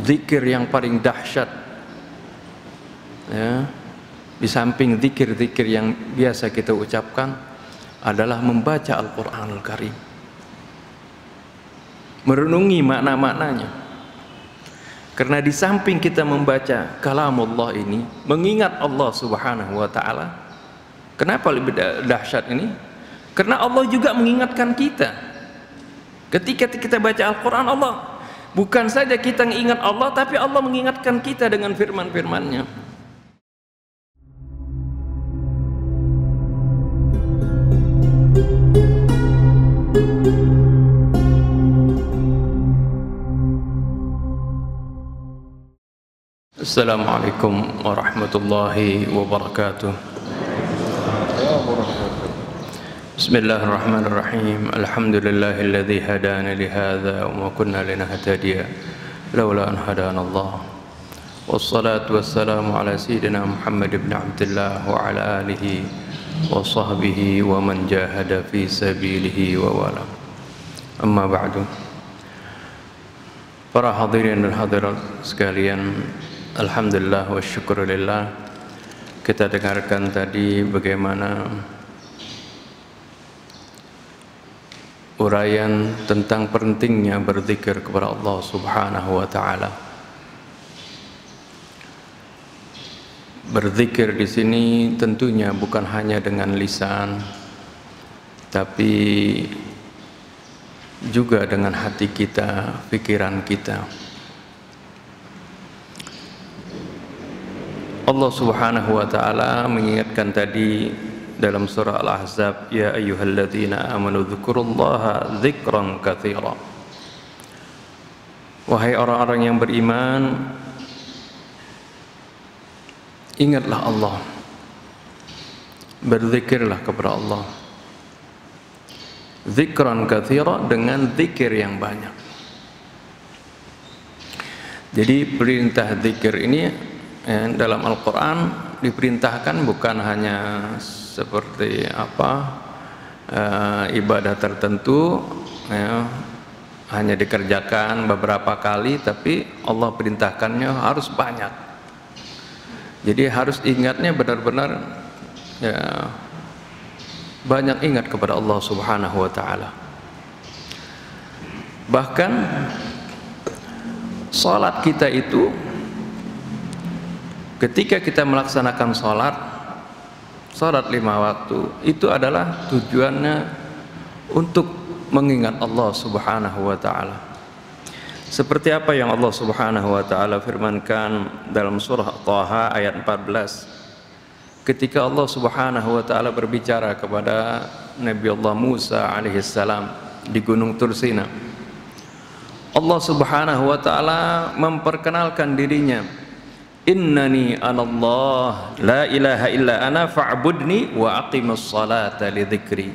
zikir yang paling dahsyat, ya, di samping zikir-zikir yang biasa kita ucapkan adalah membaca Al-Quranul Karim, merenungi makna-maknanya. Karena di samping kita membaca kalamullah ini, mengingat Allah Subhanahu wa ta'ala. Kenapa lebih dahsyat ini? Karena Allah juga mengingatkan kita. Ketika kita baca Al-Quran, Allah bukan saja kita mengingat Allah, tapi Allah mengingatkan kita dengan firman-firman-Nya. Assalamualaikum warahmatullahi wabarakatuh. Bismillahirrahmanirrahim. Alhamdulillahilladzi hadana li hadza wa ma kunna linahtadiya laula an hadana Allah. Wassalatu wassalamu ala sayyidina Muhammad ibn Abdullah wa ala alihi wa sahbihi wa man jahada fi sabilihi wa wala. Amma ba'du. Para hadirin dan hadirat sekalian, alhamdulillah wa syukurillah, kita dengarkan tadi bagaimana uraian tentang pentingnya berzikir kepada Allah Subhanahu wa ta'ala. Berzikir di sini tentunya bukan hanya dengan lisan, tapi juga dengan hati kita, pikiran kita. Allah Subhanahu wa ta'ala mengingatkan tadi dalam surah Al-Ahzab, ya ayyuhalladzina amanu dzkurullaha dzikran katsira. Wahai orang-orang yang beriman, ingatlah Allah, berzikirlah kepada Allah. Dzikran katsira, dengan zikir yang banyak. Jadi perintah zikir ini dalam Al-Quran diperintahkan bukan hanya seperti ibadah tertentu, ya, hanya dikerjakan beberapa kali, tapi Allah perintahkannya harus banyak. Jadi harus ingatnya benar-benar, ya, banyak ingat kepada Allah Subhanahu wa ta'ala. Bahkan salat kita itu, ketika kita melaksanakan salat 5 waktu, itu adalah tujuannya untuk mengingat Allah Subhanahu wa ta'ala. Seperti apa yang Allah Subhanahu wa ta'ala firmankan dalam surah Thaha ayat 14, ketika Allah Subhanahu wa ta'ala berbicara kepada Nabi Allah Musa alaihissalam di Gunung Tursina. Allah Subhanahu wa ta'ala memperkenalkan dirinya, innani anallah la ilaha illa ana fa'budni wa aqimus salata li dzikri.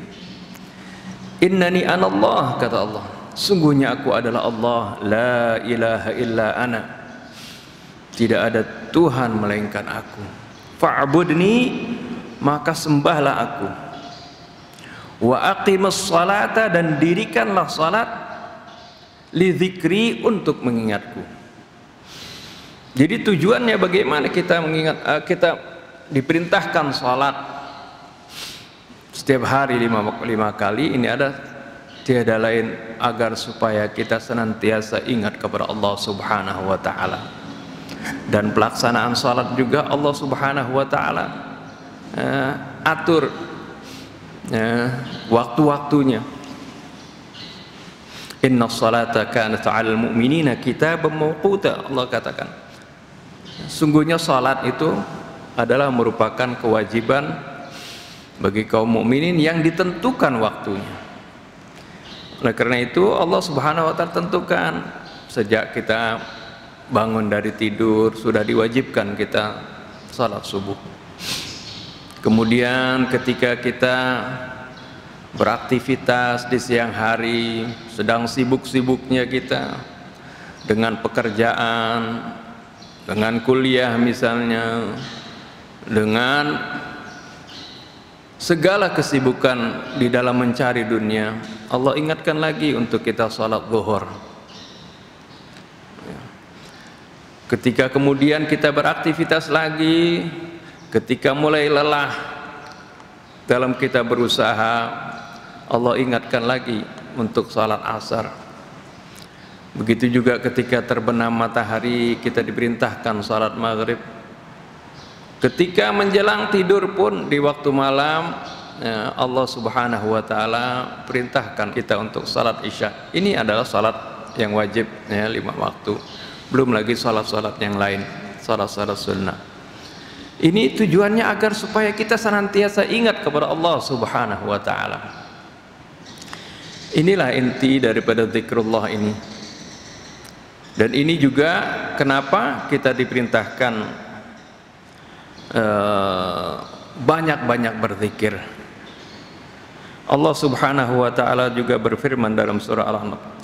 Innani anallah, kata Allah, sungguhnya aku adalah Allah, la ilaha illa ana, tidak ada Tuhan melainkan aku. Fa'budni, maka sembahlah aku. Wa aqimus salata, dan dirikanlah salat, li dzikri, untuk mengingatku. Jadi tujuannya bagaimana kita mengingat, kita diperintahkan salat setiap hari 5 kali. Ini ada tiada lain agar supaya kita senantiasa ingat kepada Allah Subhanahu wa ta'ala. Dan pelaksanaan salat juga Allah Subhanahu wa ta'ala atur waktu-waktunya. Inna salata kanat 'alal mu'minina kitaban mawquta, Allah katakan, sungguhnya salat itu adalah merupakan kewajiban bagi kaum mukminin yang ditentukan waktunya. Oleh karena itu Allah Subhanahu wa ta'ala tentukan sejak kita bangun dari tidur sudah diwajibkan kita salat subuh. Kemudian ketika kita beraktivitas di siang hari, sedang sibuk-sibuknya kita dengan pekerjaan, dengan kuliah misalnya, dengan segala kesibukan di dalam mencari dunia, Allah ingatkan lagi untuk kita salat zuhur. Ketika kemudian kita beraktivitas lagi, ketika mulai lelah dalam kita berusaha, Allah ingatkan lagi untuk salat asar. Begitu juga ketika terbenam matahari, kita diperintahkan salat maghrib. Ketika menjelang tidur pun di waktu malam, Allah Subhanahu wa Ta'ala perintahkan kita untuk salat isya. Ini adalah salat yang wajib, 5 waktu. Belum lagi salat-salat yang lain, salat-salat sunnah. Ini tujuannya agar supaya kita senantiasa ingat kepada Allah Subhanahu wa Ta'ala. Inilah inti daripada zikrullah ini. Dan ini juga kenapa kita diperintahkan banyak-banyak berzikir. Allah Subhanahu wa Ta'ala juga berfirman dalam surah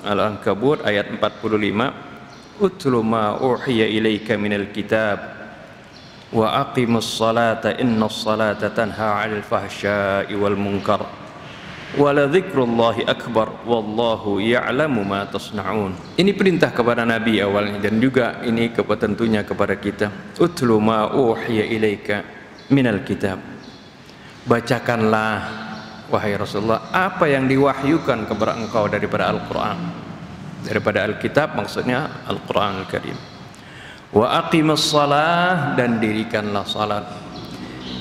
Al-Ankabut ayat 45, utlu ma uhiya ilaika minal kitab wa aqimus salata innas salata tanha 'anil fahsya'i wal munkar wa la dzikrullahi akbar wallahu ya'lamu ma tasna'un. Ini perintah kepada Nabi awalnya, dan juga ini tentunya kepada kita. Utlu ma uhiya ilaika minal kitab, bacakanlah wahai Rasulullah apa yang diwahyukan kepada engkau daripada Al-Quran, daripada Alkitab, maksudnya Al-Quran Al-Karim. Wa aqimus salah, dan dirikanlah salat.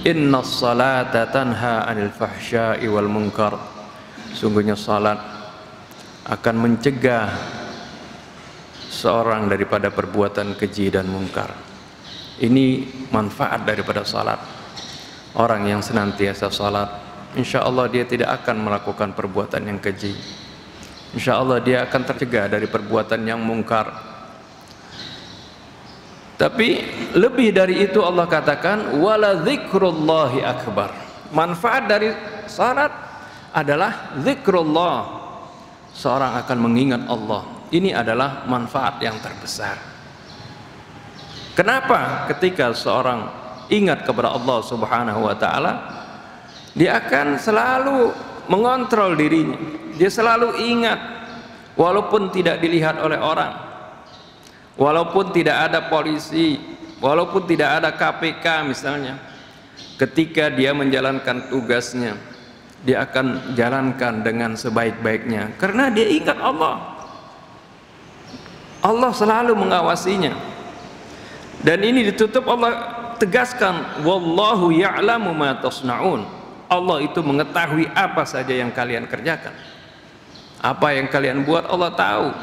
Innas salata tanha 'anil fahsya'i wal munkar, sungguhnya salat akan mencegah seorang daripada perbuatan keji dan mungkar. Ini manfaat daripada salat. Orang yang senantiasa salat, insya Allah dia tidak akan melakukan perbuatan yang keji. Insya Allah dia akan tercegah dari perbuatan yang mungkar. Tapi lebih dari itu Allah katakan wala dzikrullahi akbar. Manfaat dari salat adalah zikrullah. Seorang akan mengingat Allah. Ini adalah manfaat yang terbesar. Kenapa? Ketika seorang ingat kepada Allah Subhanahu wa Ta'ala, dia akan selalu mengontrol dirinya. Dia selalu ingat, walaupun tidak dilihat oleh orang, walaupun tidak ada polisi, walaupun tidak ada KPK misalnya. Ketika dia menjalankan tugasnya, dia akan jalankan dengan sebaik-baiknya karena dia ingat Allah. Allah selalu mengawasinya. Dan ini ditutup Allah tegaskan, wallahu ya'lamu ma tasna'un. Allah itu mengetahui apa saja yang kalian kerjakan. Apa yang kalian buat Allah tahu.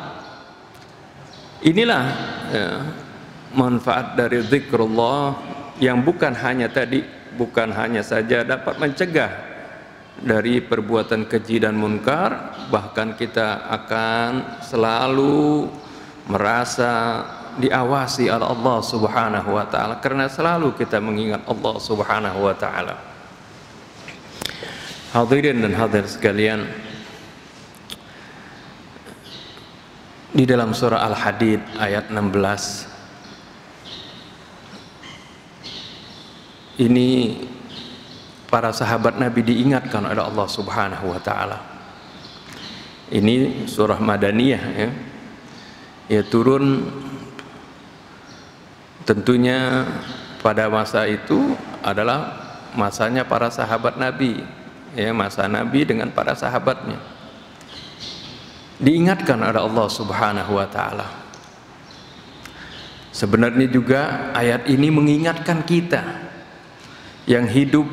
Inilah manfaat dari zikrullah yang bukan hanya saja dapat mencegah dari perbuatan keji dan munkar, bahkan kita akan selalu merasa diawasi oleh Allah Subhanahu wa Ta'ala karena selalu kita mengingat Allah Subhanahu wa Ta'ala. Hadirin dan hadirat sekalian, di dalam surah Al-Hadid ayat 16 ini para sahabat Nabi diingatkan oleh Allah Subhanahu wa Ta'ala. Ini surah Madaniyah, ya turun tentunya pada masa itu adalah masanya para sahabat Nabi, masa Nabi dengan para sahabatnya. Diingatkan oleh Allah Subhanahu wa Ta'ala. Sebenarnya juga ayat ini mengingatkan kita yang hidup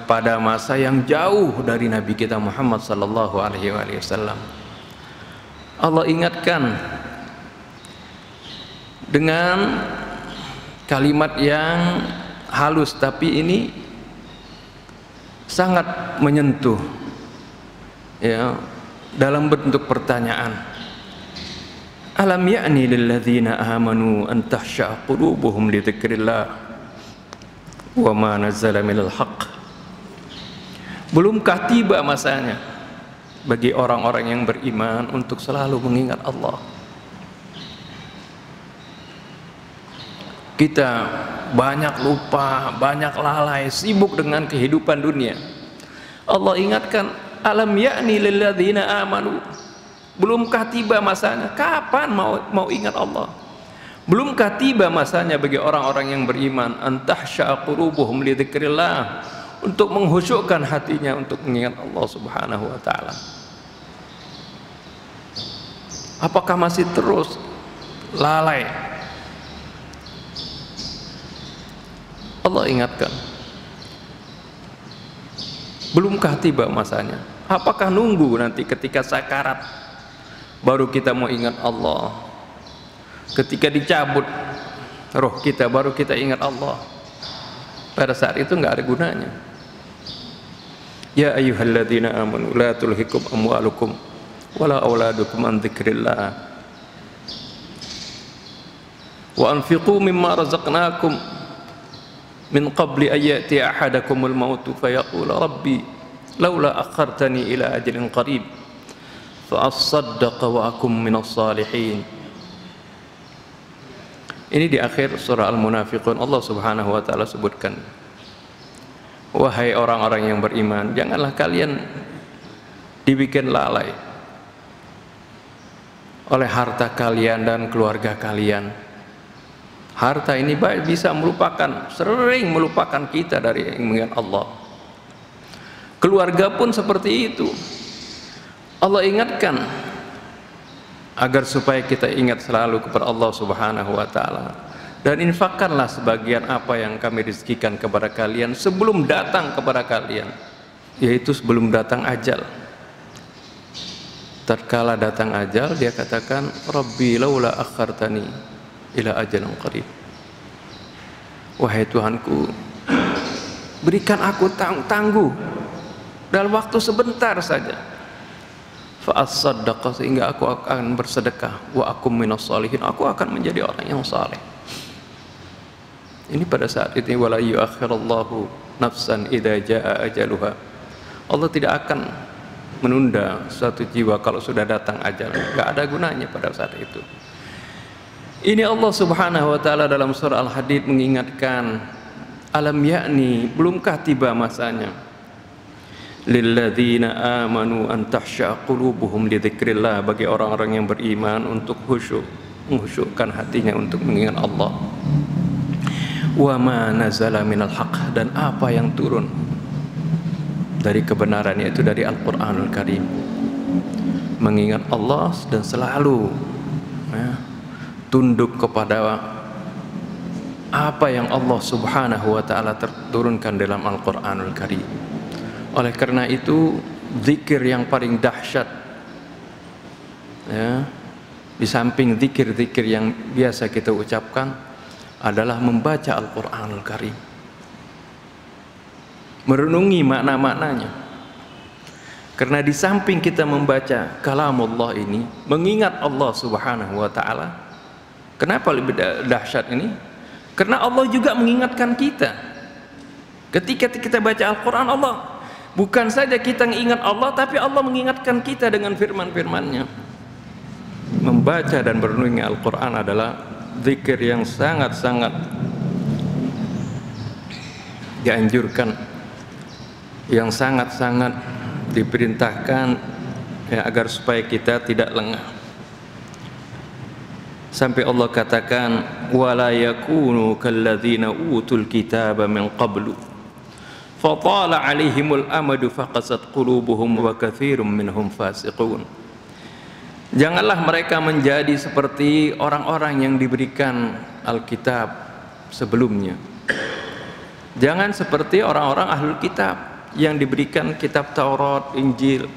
pada masa yang jauh dari Nabi kita Muhammad sallallahu alaihi wasallam. Allah ingatkan dengan kalimat yang halus, tapi ini sangat menyentuh, dalam bentuk pertanyaan. Alam ya'ni lilladzina amanu an tahsha'a qulubuhum li dzikrillah wa ma nazzala minal haqq. Belumkah tiba masanya bagi orang-orang yang beriman untuk selalu mengingat Allah? Kita banyak lupa, banyak lalai, sibuk dengan kehidupan dunia. Allah ingatkan, alam ya'ni lilladzina amanu. Belumkah tiba masanya? Kapan mau ingat Allah? Belumkah tiba masanya bagi orang-orang yang beriman antahsya'a qulubuhum li dzikrillah, untuk menghusyukkan hatinya untuk mengingat Allah Subhanahu wa taala. Apakah masih terus lalai? Allah ingatkan, belumkah tiba masanya? Apakah nunggu nanti ketika sakarat baru kita mau ingat Allah? Ketika dicabut roh kita baru kita ingat Allah? Pada saat itu nggak ada gunanya. Ya ayyuhalladzina amanu la tulhikum amwalukum wala auladukum an dzikrillah wa anfiqu mimma razaqnakum min qabli an ya'ti ahadakumul mautu fayaqul rabbi laula akhartani ila ajalin qarib fa asaddaqa wa akum minas salihin. Ini di akhir surah Al-Munafiqun Allah Subhanahu wa taala sebutkan, wahai orang-orang yang beriman, janganlah kalian dibikin lalai oleh harta kalian dan keluarga kalian. Harta ini baik bisa melupakan, sering melupakan kita dari mengingat Allah. Keluarga pun seperti itu. Allah ingatkan agar supaya kita ingat selalu kepada Allah Subhanahu wa taala, dan infakkanlah sebagian apa yang kami rezekikan kepada kalian sebelum datang kepada kalian, yaitu sebelum datang ajal. Tatkala datang ajal, dia katakan rabbi laula akhartani ila ajalin qarib, wahai Tuhanku, berikan aku tangguh dalam waktu sebentar saja, fa'as-saddaqa, sehingga aku akan bersedekah, wa akum minas salihin, aku akan menjadi orang yang saleh. Ini pada saat itu, wala yu'akhirallahu nafsan idza jaa ajaluha. Allah tidak akan menunda suatu jiwa kalau sudah datang ajal, enggak ada gunanya pada saat itu. Ini Allah Subhanahu wa taala dalam surah Al-Hadid mengingatkan, alam yakni, belumkah tiba masanya, lilladzina amanu an tahsya'a qulubuhum li dzikrillah, bagi orang-orang yang beriman untuk khusyuk, mengkhusyukkan hatinya untuk mengingat Allah. Wa ma nazala minal haqq, dan apa yang turun dari kebenaran, yaitu dari Al-Qur'anul Karim. Mengingat Allah dan selalu tunduk kepada apa yang Allah Subhanahu wa taala turunkan dalam Al-Qur'anul Karim. Oleh karena itu, zikir yang paling dahsyat, ya, di samping zikir-zikir yang biasa kita ucapkan, adalah membaca Al-Qur'anul Karim, merenungi makna-maknanya. Karena di samping kita membaca kalamullah ini, mengingat Allah Subhanahu wa taala, kenapa lebih dahsyat ini? Karena Allah juga mengingatkan kita. Ketika kita baca Al-Qur'an, Allah bukan saja kita mengingat Allah, tapi Allah mengingatkan kita dengan firman-firman-Nya. Membaca dan merenungi Al-Quran adalah zikir yang sangat-sangat dianjurkan, yang sangat-sangat diperintahkan, ya, agar supaya kita tidak lengah. Sampai Allah katakan, wala yakunu kalladzina utul kitaba min qablu fatala alaihimul amadu faqasat qulubuhum wa katsirum minhum fasiqun. Janganlah mereka menjadi seperti orang-orang yang diberikan Alkitab sebelumnya. Jangan seperti orang-orang ahlul kitab yang diberikan kitab Taurat, Injil.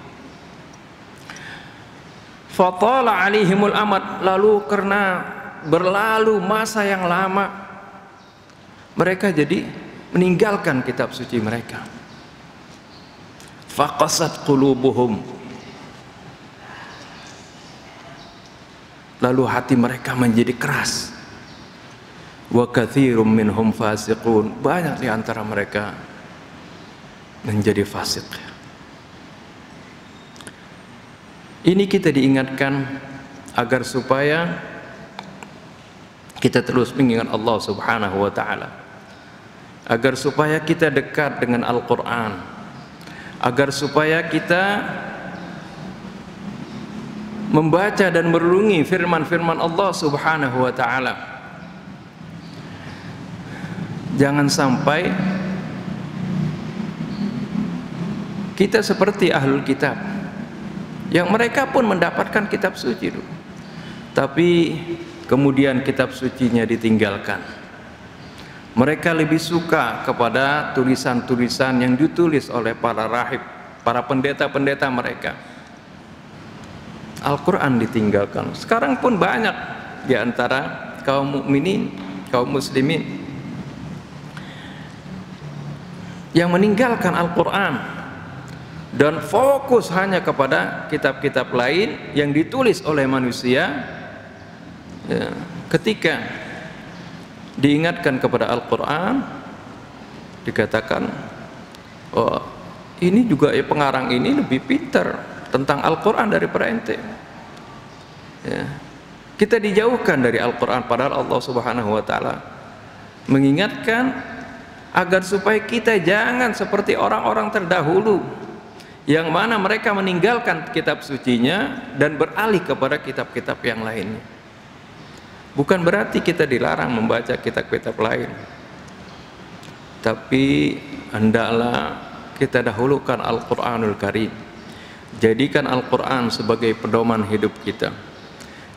Fatala alaihimul amad, lalu karena berlalu masa yang lama, mereka jadi meninggalkan kitab suci mereka. Faqasat qulubuhum, lalu hati mereka menjadi keras. Wa katsirum minhum fasiqun, banyak di antara mereka menjadi fasik. Ini kita diingatkan agar supaya kita terus mengingat Allah Subhanahu wa taala, agar supaya kita dekat dengan Al-Qur'an, agar supaya kita membaca dan merenungi firman-firman Allah Subhanahu wa taala. Jangan sampai kita seperti ahlul kitab, yang mereka pun mendapatkan kitab suci dulu, tapi kemudian kitab sucinya ditinggalkan. Mereka lebih suka kepada tulisan-tulisan yang ditulis oleh para rahib, para pendeta-pendeta mereka. Al-Quran ditinggalkan. Sekarang pun banyak di antara kaum mukminin, kaum muslimin yang meninggalkan Al-Quran dan fokus hanya kepada kitab-kitab lain yang ditulis oleh manusia. Ya, ketika diingatkan kepada Al-Quran, dikatakan, oh ini juga ya, pengarang ini lebih pintar tentang Al-Quran daripada ente. Ya. Kita dijauhkan dari Al-Quran, padahal Allah Subhanahu wa Ta'ala mengingatkan agar supaya kita jangan seperti orang-orang terdahulu yang mana mereka meninggalkan kitab sucinya dan beralih kepada kitab-kitab yang lainnya. Bukan berarti kita dilarang membaca kitab-kitab lain, tapi hendaklah kita dahulukan Al-Quranul Karim. Jadikan Al-Quran sebagai pedoman hidup kita.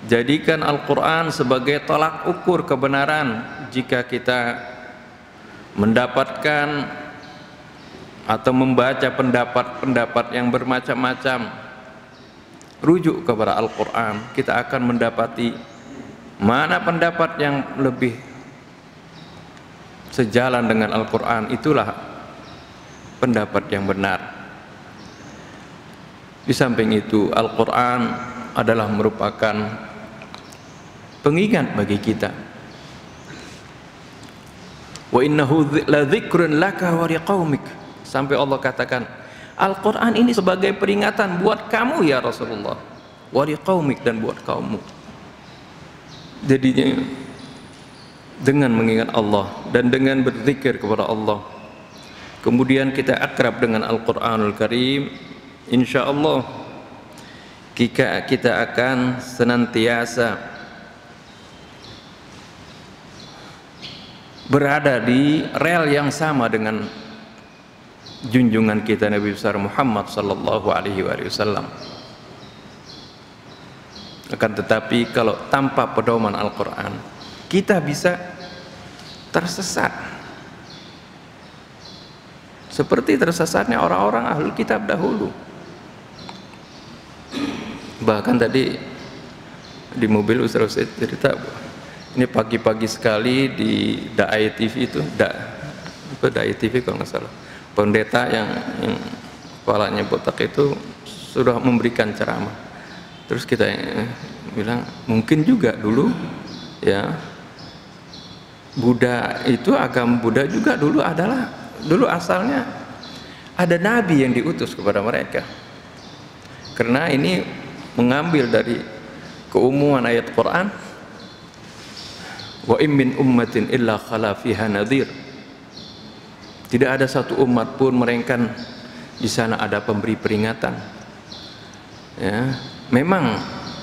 Jadikan Al-Quran sebagai tolak ukur kebenaran. Jika kita mendapatkan atau membaca pendapat-pendapat yang bermacam-macam, rujuk kepada Al-Quran, kita akan mendapati mana pendapat yang lebih sejalan dengan Al-Quran, itulah pendapat yang benar. Di samping itu, Al-Quran adalah merupakan pengingat bagi kita. Wa innahu ladzikrun laka wa liqaumik. Sampai Allah katakan, Al-Quran ini sebagai peringatan buat kamu ya Rasulullah, wa liqaumik, dan buat kaummu. Jadinya dengan mengingat Allah dan dengan berzikir kepada Allah, kemudian kita akrab dengan Al-Quranul Karim, insya Allah kita akan senantiasa berada di rel yang sama dengan junjungan kita Nabi besar Muhammad sallallahu alaihi wasallam. Akan tetapi kalau tanpa pedoman Al-Quran, kita bisa tersesat seperti tersesatnya orang-orang ahlul kitab dahulu. Bahkan tadi di mobil Ustaz cerita, ini pagi-pagi sekali di Dai TV itu, Dai TV kalau nggak salah, pendeta yang kepalanya botak itu sudah memberikan ceramah. Terus kita bilang, mungkin juga dulu ya Buddha itu, agama Buddha juga dulu asalnya ada nabi yang diutus kepada mereka. Karena ini mengambil dari keumuman ayat Quran, wa in min ummatin illa khala fiha nadhir. Tidak ada satu umat pun melainkan di sana ada pemberi peringatan. Ya, memang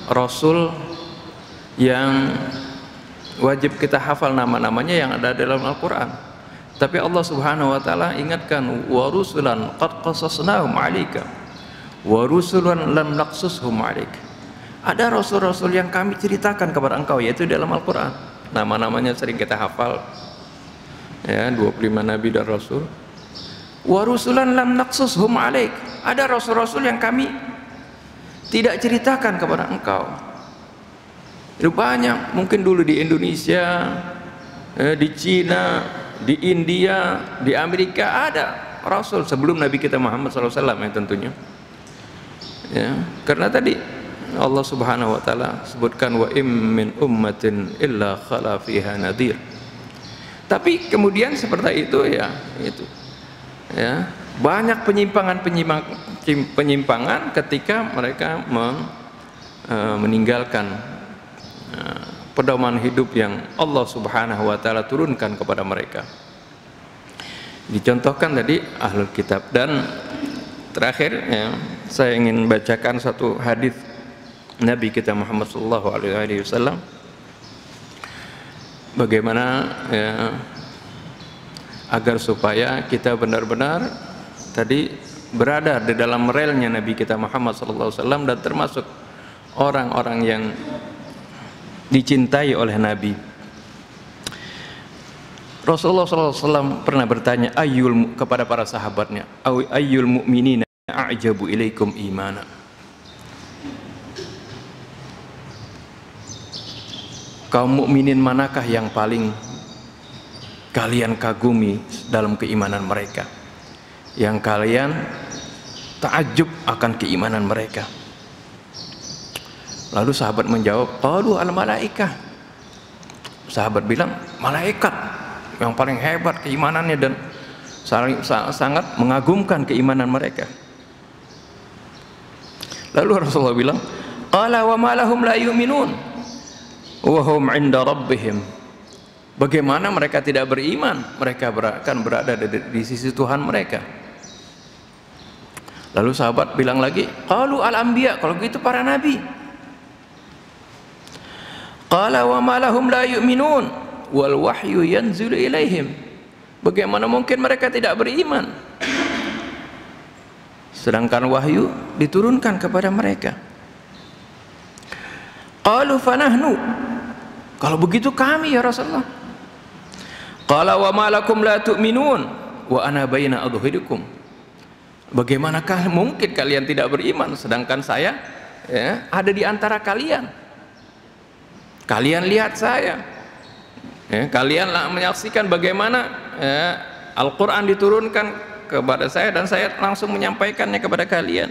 Rasul yang wajib kita hafal nama-namanya yang ada dalam Al-Quran, tapi Allah Subhanahu wa Ta'ala ingatkan, wa rusulan qad qasasnahum 'alaika wa rusulan lam naqsushum 'alaik. Ada rasul-rasul yang kami ceritakan kepada engkau, yaitu dalam Al-Quran. Nama-namanya sering kita hafal ya, 25 nabi dan rasul. Wa rusulan lam naqsushum 'alaik. Ada rasul-rasul yang kami tidak ceritakan kepada engkau. Itu banyak, mungkin dulu di Indonesia, di Cina, di India, di Amerika ada rasul sebelum Nabi kita Muhammad SAW ya tentunya. Ya, karena tadi Allah Subhanahu wa Ta'ala sebutkan, wa im min ummatin illa khala fiha nadhir. Tapi kemudian seperti itu ya, itu ya, banyak penyimpangan ketika mereka meninggalkan pedoman hidup yang Allah Subhanahu wa Ta'ala turunkan kepada mereka. Dicontohkan tadi ahlul kitab. Dan terakhir ya, saya ingin bacakan satu hadis Nabi kita Muhammad sallallahu alaihi wasallam, bagaimana ya, agar supaya kita benar-benar tadi berada di dalam relnya Nabi kita Muhammad SAW dan termasuk orang-orang yang dicintai oleh Nabi. Rasulullah SAW pernah bertanya kepada para sahabatnya, ayyul mu'minina a'jabu ilaikum imana. Kaum mukminin manakah yang paling kalian kagumi dalam keimanan mereka, yang kalian takjub akan keimanan mereka? Lalu sahabat menjawab, qalu al-malaikah. Sahabat bilang, malaikat yang paling hebat keimanannya dan sangat mengagumkan keimanan mereka. Lalu Rasulullah bilang, qala wa ma lahum la yu'minun wa hum 'inda rabbihim. Bagaimana mereka tidak beriman? Mereka akan berada di sisi Tuhan mereka. Lalu sahabat bilang lagi, qalu al-anbiya, kalau gitu para nabi. Qala wa ma lahum la yu'minun wal wahyu yanzilu ilaihim. Bagaimana mungkin mereka tidak beriman sedangkan wahyu diturunkan kepada mereka? Qalu fanahnu, kalau begitu kami ya Rasulullah. Qala wa ma lakum la tu'minun wa ana baina adhhurikum. Bagaimanakah mungkin kalian tidak beriman sedangkan saya ada di antara kalian? Kalian lihat saya, kalian menyaksikan bagaimana Al-Quran diturunkan kepada saya dan saya langsung menyampaikannya kepada kalian.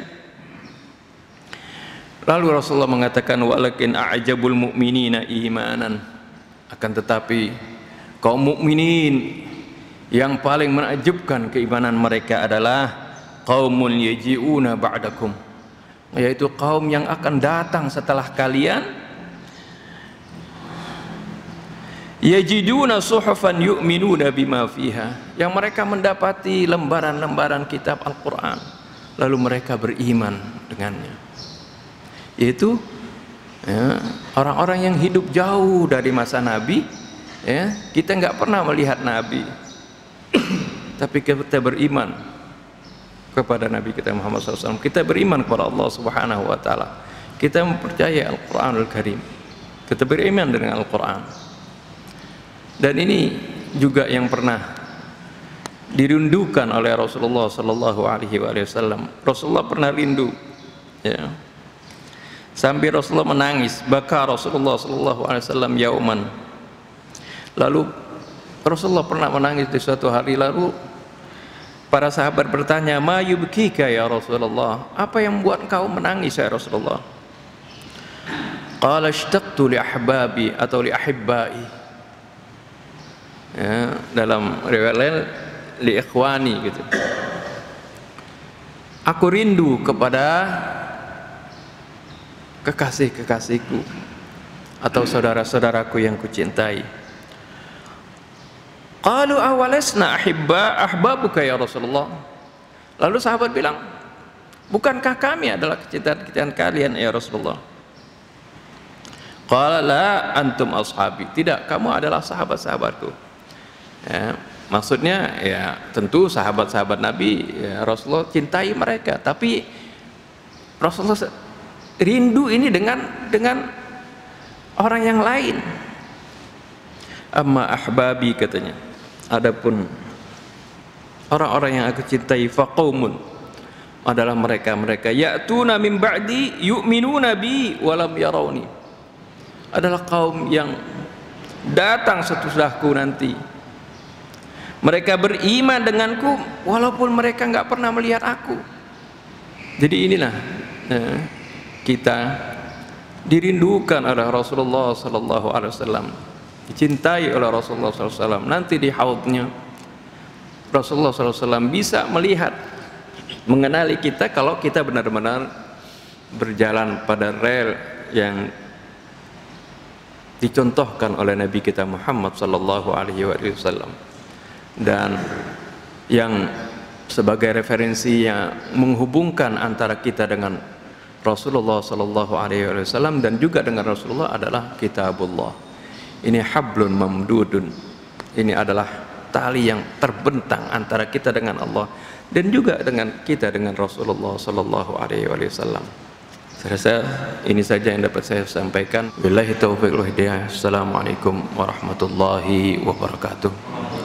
Lalu Rasulullah mengatakan, walakin a'jabul mu'minina imanan, akan tetapi kaum mukminin yang paling menakjubkan keimanan mereka adalah qaumun yaji'una ba'dakum, yaitu kaum yang akan datang setelah kalian, yajiduna suhufan yu'minuna bima fiha, yang mereka mendapati lembaran-lembaran kitab Al-Quran lalu mereka beriman dengannya, yaitu orang-orang yang hidup jauh dari masa Nabi. Kita nggak pernah melihat Nabi tapi kita beriman kepada Nabi kita Muhammad SAW, kita beriman kepada Allah Subhanahu wa Ta'ala, kita mempercayai Al-Quranul Karim, kita beriman dengan Al-Quran. Dan ini juga yang pernah dirindukan oleh Rasulullah Sallallahu Alaihi Wasallam. Rasulullah pernah rindu, sampai Rasulullah menangis. Baka Rasulullah Sallallahu Alaihi Wasallam yauman. Lalu Rasulullah pernah menangis di suatu hari. Lalu para sahabat bertanya, ma yubkika ya Rasulullah, apa yang membuat kau menangis ya Rasulullah? Qala ishtaqtu li ahbabi atau li ahibbai. Dalam riwayat lain li ikhwani gitu. Aku rindu kepada kekasih-kekasihku atau saudara-saudaraku yang kucintai. Qalu awalasna ahbabuka ya Rasulullah. Lalu sahabat bilang, bukankah kami adalah kecintaan kalian ya Rasulullah? Qala la antum ashabi, tidak, kamu adalah sahabat-sahabatku. Maksudnya tentu sahabat-sahabat Nabi, Rasulullah cintai mereka, tapi Rasulullah rindu ini dengan orang yang lain. Amma ahbabi, katanya, adapun orang-orang yang aku cintai, faqaumun, adalah mereka ya'tuna min ba'di yu'minuna bi walam yarawni, adalah kaum yang datang setudahku nanti, mereka beriman denganku walaupun mereka nggak pernah melihat aku. Jadi inilah kita dirindukan oleh Rasulullah Sallallahu Alaihi Wasallam, dicintai oleh Rasulullah Sallallahu Alaihi Wasallam. Nanti di haudnya Rasulullah Sallallahu Alaihi Wasallam bisa melihat, mengenali kita kalau kita benar-benar berjalan pada rel yang dicontohkan oleh Nabi kita Muhammad Sallallahu Alaihi Wasallam, dan yang sebagai referensi yang menghubungkan antara kita dengan Rasulullah Sallallahu Alaihi Wasallam dan juga dengan Rasulullah adalah Kitabullah. Ini hablun mamdudun, ini adalah tali yang terbentang antara kita dengan Allah dan juga dengan kita dengan Rasulullah sallallahu alaihi wasallam. Saya rasa ini saja yang dapat saya sampaikan. Billahi taufiq wal hidayah. Assalamualaikum warahmatullahi wabarakatuh.